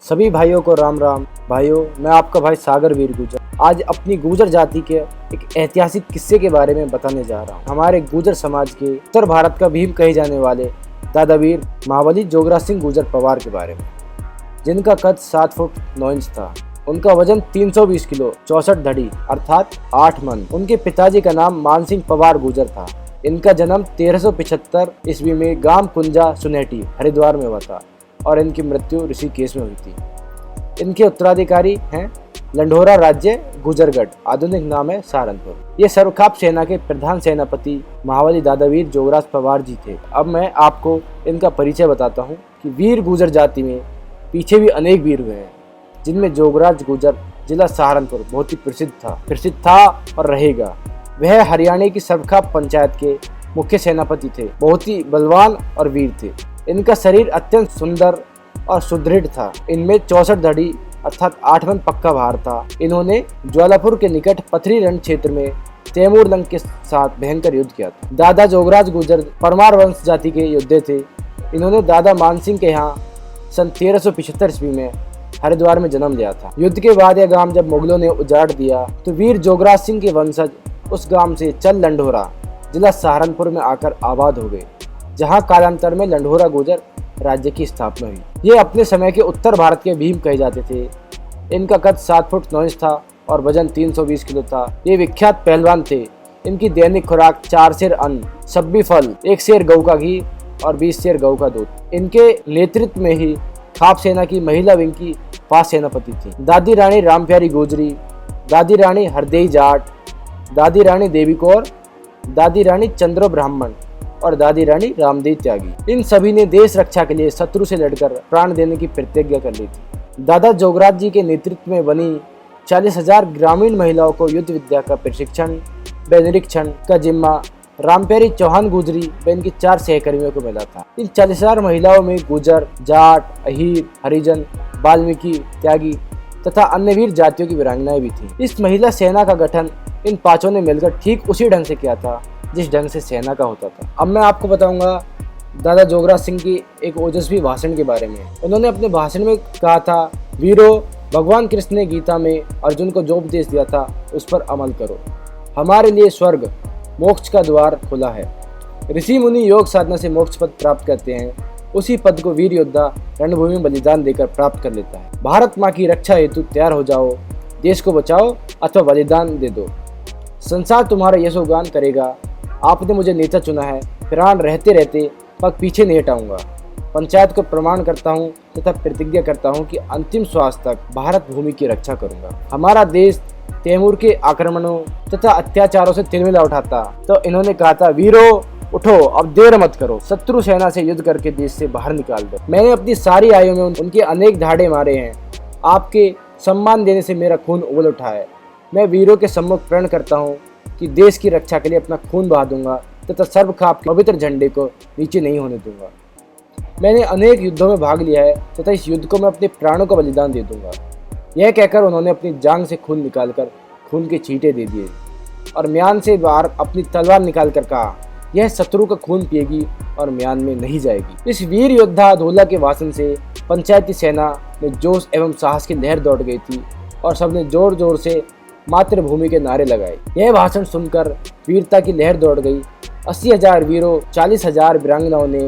सभी भाइयों को राम राम। भाइयों, मैं आपका भाई सागर वीर गुर्जर आज अपनी गुर्जर जाति के एक ऐतिहासिक किस्से के बारे में बताने जा रहा हूँ। हमारे गुर्जर समाज के उत्तर भारत का भीम कहे जाने वाले दादा वीर महाबली जोगराज सिंह गुर्जर पवार के बारे में, जिनका कद 7 फुट 9 इंच था। उनका वजन 320 किलो 64 धड़ी अर्थात 8 मन। उनके पिताजी का नाम मान सिंह पवार गुर्जर था। इनका जन्म 1375 ईस्वी में गांव कुंजा सुनेटी हरिद्वार में हुआ था और इनकी मृत्यु ऋषिकेश में हुई थी। इनके उत्तराधिकारी हैं लंढोरा राज्य गुजरगढ़, आधुनिक नाम है सहारनपुर। ये सर्वखाप सेना के प्रधान सेनापति महाबली दादा वीर जोगराज पवार जी थे। अब मैं आपको इनका परिचय बताता हूँ कि वीर गुर्जर जाति में पीछे भी अनेक वीर हुए हैं, जिनमें जोगराज गुर्जर जिला सहारनपुर बहुत ही प्रसिद्ध था और रहेगा। वह हरियाणा की सर्वखाप पंचायत के मुख्य सेनापति थे। बहुत ही बलवान और वीर थे। इनका शरीर अत्यंत सुंदर और सुदृढ़ था। इनमें 64 धड़ी अर्थात 8 मन पक्का भार था। इन्होंने ज्वालापुर के निकट पथरी रण क्षेत्र में तैमूर लंग के साथ भयंकर युद्ध किया था। दादा जोगराज गुर्जर परमार वंश जाति के योद्धे थे। इन्होंने दादा मानसिंह के यहाँ सन 1375 ईस्वी में हरिद्वार में जन्म लिया था। युद्ध के बाद यह गांव जब मुगलों ने उजाड़ दिया तो वीर जोगराज सिंह के वंशज उस गांव से चल लंढोरा जिला सहारनपुर में आकर आबाद हो गए, जहां कालांतर में लंढोरा गुर्जर राज्य की स्थापना हुई। ये अपने समय के उत्तर भारत के भीम कहे जाते थे। इनका कद 7 फुट 9 इंच था और वजन 320 किलो था। ये विख्यात पहलवान थे। इनकी दैनिक खुराक 4 सेर अन्न, 26 फल, 1 सेर गऊ का घी और 20 सेर गऊ का दूध। इनके नेतृत्व में ही खाप सेना की महिला विंग की पास सेनापति थी। दादी रानी रामप्यारी गुजरी, दादी रानी हरदेई जाट, दादी रानी देवी कौर, दादी रानी चंद्रो ब्राह्मण और दादी रानी रामदेव त्यागी। इन सभी ने देश रक्षा के लिए शत्रु से लड़कर प्राण देने की प्रतिज्ञा कर ली थी। दादा जोगराज जी के नेतृत्व में बनी 40,000 ग्रामीण महिलाओं को युद्ध विद्या का प्रशिक्षण व निरीक्षण का जिम्मा रामप्यारी चौहान गुजरी व इनके 4 सहकर्मियों को मिला था। इन 40,000 महिलाओं में गुजर, जाट, अहीर, हरिजन, वाल्मीकि, त्यागी तथा अन्य वीर जातियों की वीरांगनाएं भी थी। इस महिला सेना का गठन इन पांचों ने मिलकर ठीक उसी ढंग से किया था जिस ढंग से सेना का होता था। अब मैं आपको बताऊंगा दादा जोगराज सिंह की एक ओजस्वी भाषण के बारे में। उन्होंने अपने भाषण में कहा था, वीरों, भगवान कृष्ण ने गीता में अर्जुन को जो उपदेश दिया था उस पर अमल करो। हमारे लिए स्वर्ग मोक्ष का द्वार खुला है। ऋषि मुनि योग साधना से मोक्ष पद प्राप्त करते हैं, उसी पद को वीर योद्धा रणभूमि में बलिदान देकर प्राप्त कर लेता है। भारत माँ की रक्षा हेतु तैयार हो जाओ, देश को बचाओ अथवा बलिदान दे दो। संसार तुम्हारा यशोगान करेगा। आपने मुझे नेता चुना है, प्राण रहते रहते पग पीछे नहीं हटाऊंगा। पंचायत को प्रमाण करता हूँ तथा प्रतिज्ञा करता हूँ कि अंतिम श्वास तक भारत भूमि की रक्षा करूंगा। हमारा देश तैमूर के आक्रमणों तथा अत्याचारों से तिलमिला उठाता तो इन्होंने कहा था, वीरों उठो, अब देर मत करो, शत्रु सेना से युद्ध करके देश से बाहर निकाल दो। मैंने अपनी सारी आयु में उनके अनेक धाड़े मारे हैं। आपके सम्मान देने से मेरा खून उबल उठा है। मैं वीरों के सम्मुख प्रण करता हूँ कि देश की रक्षा के लिए अपना खून बहा दूंगा तथा सर्वखाप के पवित्र झंडे को नीचे नहीं होने दूंगा। मैंने अनेक युद्धों में भाग लिया है तथा इस युद्ध को मैं अपने प्राणों का बलिदान दे दूंगा। यह कहकर उन्होंने अपनी जांग से खून निकालकर खून के छींटे दे दिए और म्यान से बाहर अपनी तलवार निकालकर कहा, यह शत्रु का खून पिएगी और म्यान में नहीं जाएगी। इस वीर योद्धा धोला के भाषण से पंचायती सेना में जोश एवं साहस की लहर दौड़ गई थी और सबने जोर जोर से मातृभूमि के नारे लगाए। यह भाषण सुनकर वीरता की लहर दौड़ गई। 80,000 वीरों, 40,000 वीरांगनाओं ने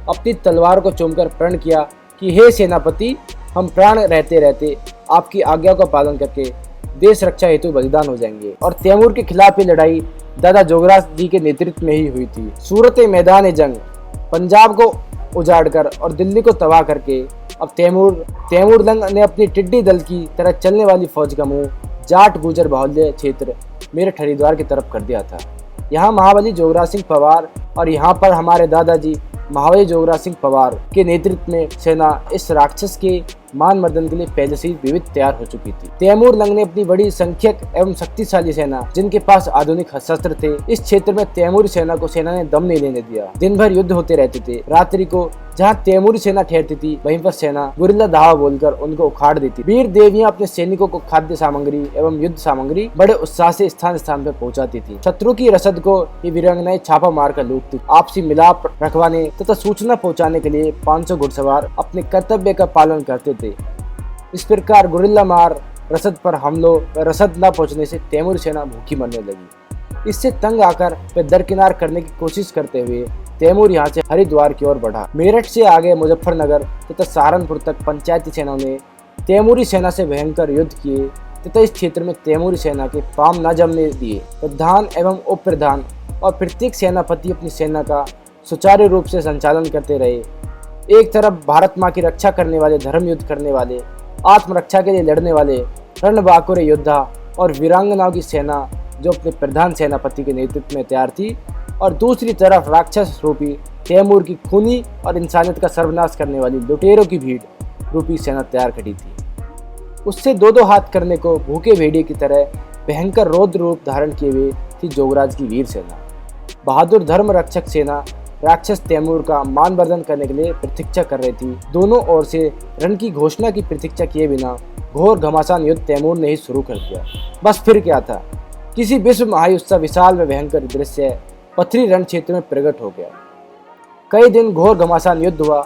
अपनी तलवार को चूमकर प्रण किया कि हे सेनापति, हम प्राण रहते रहते आपकी आज्ञा का पालन करके देश रक्षा हेतु बलिदान हो जाएंगे। और तैमूर के खिलाफ ये लड़ाई दादा जोगराज जी के नेतृत्व में ही हुई थी। सूरत मैदान जंग पंजाब को उजाड़कर और दिल्ली को तबाह करके अब तैमूर लंग ने अपनी टिड्डी दल की तरह चलने वाली फौज का मुंह जाट गुर्जर बाहुल्य क्षेत्र मेरठ हरिद्वार की तरफ कर दिया था। यहाँ महाबली जोगराज सिंह पवार और यहाँ पर हमारे दादाजी महाबली जोगराज सिंह पवार के नेतृत्व में सेना इस राक्षस के मान मर्दन के लिए पहले से ही विविध तैयार हो चुकी थी। तैमूर लंग ने अपनी बड़ी संख्यक एवं शक्तिशाली सेना, जिनके पास आधुनिक शस्त्र थे, इस क्षेत्र में तैमूरी सेना को सेना ने दम नहीं लेने दिया। दिन भर युद्ध होते रहते थे। रात्रि को जहाँ तैमूरी सेना ठहरती थी वहीं पर सेना गुरिल्ला धावा बोलकर उनको उखाड़ देती। वीर देवियां अपने सैनिकों को खाद्य सामग्री एवं युद्ध सामग्री बड़े उत्साह से स्थान स्थान पर पहुंचाती थी। शत्रु की रसद को ये वीरांगनाएं छापा मारकर लूटती। आपसी मिलाप रखवाने तथा सूचना पहुंचाने के लिए 500 घुड़सवार अपने कर्तव्य का पालन करते थे। इस प्रकार गुरिल्ला मार, रसद पर हमलों व रसद न पहुंचने से तैमूरी सेना भूखी मरने लगी। इससे तंग आकर वे दरकिनार करने की कोशिश करते हुए तैमूर यहाँ से हरिद्वार की ओर बढ़ा। मेरठ से आगे मुजफ्फरनगर तथा सहारनपुर तक पंचायती सेनाओं ने तैमूरी सेना से भयंकर युद्ध किए तथा इस क्षेत्र में तैमूरी सेना के पांव न जमने दिए। प्रधान एवं उप प्रधान और प्रत्येक सेनापति अपनी सेना का सुचारू रूप से संचालन करते रहे। एक तरफ भारत माँ की रक्षा करने वाले, धर्म युद्ध करने वाले, आत्मरक्षा के लिए लड़ने वाले रणबांकुरे योद्धा और वीरांगनाओं की सेना जो अपने प्रधान सेनापति के नेतृत्व में तैयार थी, और दूसरी तरफ राक्षस रूपी तैमूर की खूनी और इंसानियत का सर्वनाश करने वाली लुटेरों की भीड़ रूपी सेना तैयार खड़ी थी। उससे दो हाथ करने को भूखे भेड़िए की तरह भयंकर रौद्र रूप धारण किए हुए थी जोगराज की वीर सेना। बहादुर धर्म रक्षक सेना राक्षस तैमूर का मानवर्धन करने के लिए प्रतीक्षा कर रही थी। दोनों ओर से रण की घोषणा की प्रतीक्षा किए बिना घोर घमासान युद्ध तैमूर ने ही शुरू कर दिया। बस फिर क्या था, किसी विश्व महायुद्ध सा विशाल व भयंकर दृश्य पथरी रण क्षेत्र में प्रकट हो गया। कई दिन घोर घमासान युद्ध हुआ।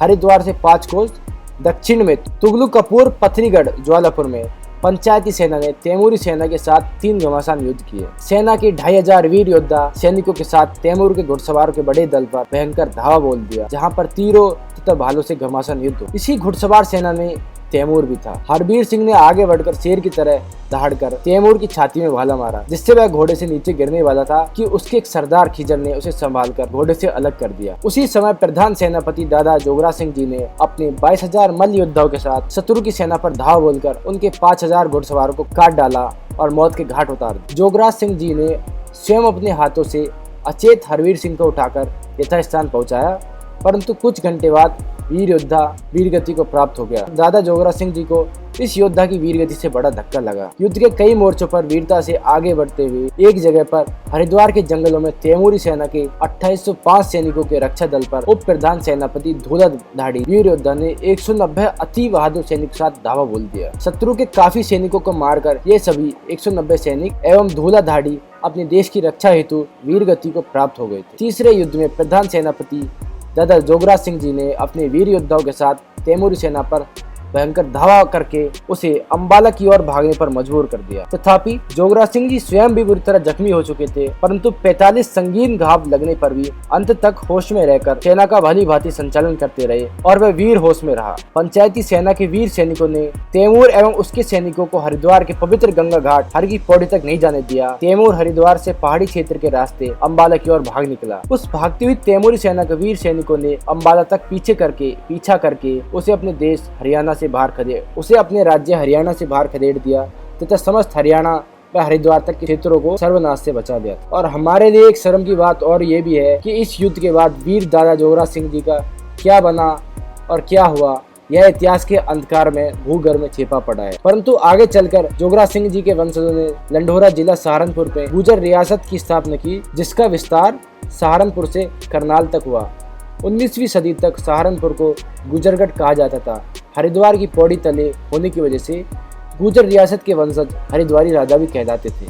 हरिद्वार से 5 कोस दक्षिण में तुगलकपुर पथरीगढ़ ज्वालापुर में पंचायती सेना ने तैमूरी सेना के साथ 3 घमासान युद्ध किए। सेना के 2500 वीर योद्धा सैनिकों के साथ तैमूर के घुड़सवारों के बड़े दल पर भयंकर धावा बोल दिया, जहां पर तीरों तथा भालों से घमासान युद्ध हुआ। इसी घुड़सवार सेना में तैमूर भी था। हरबीर सिंह ने आगे बढ़कर शेर की तरह दहाड़कर तैमूर की छाती में भाला मारा, जिससे वह घोड़े से नीचे गिरने वाला था कि उसके एक सरदार खिजर ने उसे संभालकर घोड़े से अलग कर दिया। उसी समय प्रधान सेनापति दादा जोगराज सिंह जी ने अपने 22,000 मल्ल योद्धाओं के साथ शत्रु की सेना पर धावा बोलकर उनके 5,000 घुड़सवारों को काट डाला और मौत के घाट उतार दिया। जोगराज सिंह जी ने स्वयं अपने हाथों से अचेत हरबीर सिंह को उठाकर यथास्थान पहुंचाया, परंतु कुछ घंटे बाद वीर योद्धा वीरगति को प्राप्त हो गया। दादा जोगराज सिंह जी को इस योद्धा की वीरगति से बड़ा धक्का लगा। युद्ध के कई मोर्चों पर वीरता से आगे बढ़ते हुए एक जगह पर हरिद्वार के जंगलों में तैमूरी सेना के 2805 सैनिकों के रक्षा दल पर उप प्रधान सेनापति धूला धाड़ी वीर योद्धा ने 190 अति बहादुर सैनिक के साथ धावा बोल दिया। शत्रु के काफी सैनिकों को मारकर ये सभी 190 सैनिक एवं धूला धाड़ी अपने देश की रक्षा हेतु वीरगति को प्राप्त हो गए थे। तीसरे युद्ध में प्रधान सेनापति दादा जोगराज सिंह जी ने अपने वीर योद्धाओं के साथ तैमूरी सेना पर भयंकर धावा करके उसे अंबाला की ओर भागने पर मजबूर कर दिया। तथापि जोगराज सिंह जी स्वयं भी बुरी तरह जख्मी हो चुके थे, परंतु 45 संगीन घाव लगने पर भी अंत तक होश में रहकर सेना का भली भांति संचालन करते रहे और वह वीर होश में रहा। पंचायती सेना के वीर सैनिकों ने तैमूर एवं उसके सैनिकों को हरिद्वार के पवित्र गंगा घाट हर की पौड़ी तक नहीं जाने दिया। तैमूर हरिद्वार से पहाड़ी क्षेत्र के रास्ते अंबाला की ओर भाग निकला। उस भागती हुई तैमूरी सेना के वीर सैनिकों ने अंबाला तक पीछा करके उसे अपने देश हरियाणा उसे अपने राज्य हरियाणा से बाहर खदेड़ दिया तथा समस्त हरियाणा व हरिद्वार तक के क्षेत्रों को सर्वनाश से बचा दिया। और हमारे लिए एक शर्म की बात और ये भी है कि इस युद्ध के बाद वीर दादा जोगराज सिंह जी का क्या बना और क्या हुआ, यह इतिहास के अंधकार में भूगर्भ में छिपा पड़ा है। परंतु आगे चलकर जोगराज सिंह जी के वंशजों ने लंढोरा जिला सहारनपुर में गुर्जर रियासत की स्थापना की, जिसका विस्तार सहारनपुर से करनाल तक हुआ। 19वीं सदी तक सहारनपुर को गुजरगढ़ कहा जाता था। हरिद्वार की पौड़ी तले होने की वजह से गुर्जर रियासत के वंशज हरिद्वारी राजा भी कहलाते थे।